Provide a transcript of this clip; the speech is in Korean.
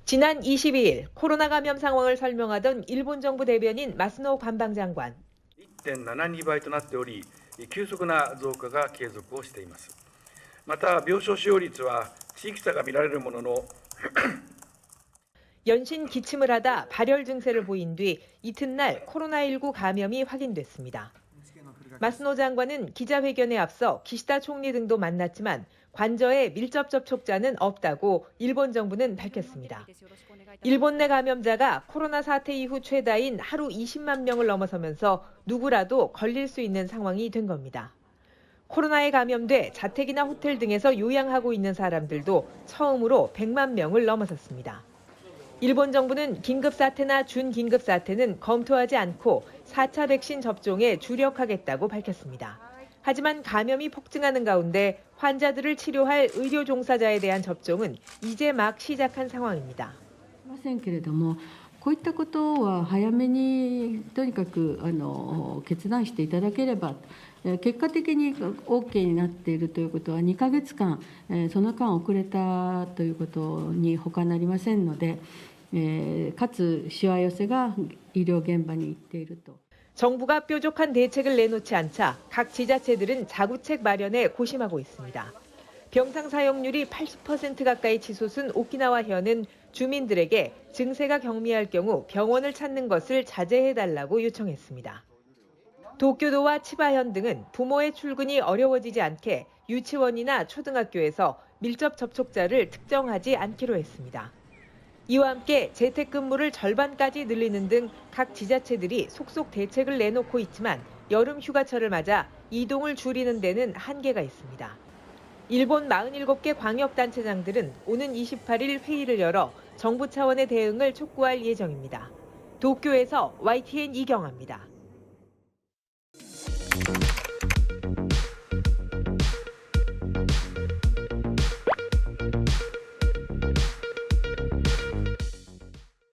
지난 22일 코로나 감염 상황을 설명하던 일본 정부 대변인 마스노 관방장관. 1.72 倍となっており、急速な増加が継続をしています。また病床使用率は地域差が見られるものの 연신 기침을 하다 발열 증세를 보인 뒤 이튿날 코로나19 감염이 확인됐습니다. 마스노 장관은 기자회견에 앞서 기시다 총리 등도 만났지만 관저에 밀접 접촉자는 없다고 일본 정부는 밝혔습니다. 일본 내 감염자가 코로나 사태 이후 최다인 하루 20만 명을 넘어서면서 누구라도 걸릴 수 있는 상황이 된 겁니다. 코로나에 감염돼 자택이나 호텔 등에서 요양하고 있는 사람들도 처음으로 100만 명을 넘어섰습니다. 일본 정부는 긴급사태나 준긴급사태는 검토하지 않고 4차 백신 접종에 주력하겠다고 밝혔습니다. 하지만 감염이 폭증하는 가운데 환자들을 치료할 의료 종사자에 대한 접종은 이제 막 시작한 상황입니다. こういったことは早めにとにかく決断していただければ、結果的に OK になっているということは2ヶ月間、その間遅れたということに他なりませんので、かつしわ寄せが医療現場に行っていると。 정부가 뾰족한 대책을 내놓지 않자 각 지자체들은 자구책 마련에 고심하고 있습니다. 병상 사용률이 80% 가까이 치솟은 오키나와현은 주민들에게 증세가 경미할 경우 병원을 찾는 것을 자제해달라고 요청했습니다. 도쿄도와 치바현 등은 부모의 출근이 어려워지지 않게 유치원이나 초등학교에서 밀접 접촉자를 특정하지 않기로 했습니다. 이와 함께 재택근무를 절반까지 늘리는 등 각 지자체들이 속속 대책을 내놓고 있지만 여름 휴가철을 맞아 이동을 줄이는 데는 한계가 있습니다. 일본 47개 광역단체장들은 오는 28일 회의를 열어 정부 차원의 대응을 촉구할 예정입니다. 도쿄에서 YTN 이경아입니다.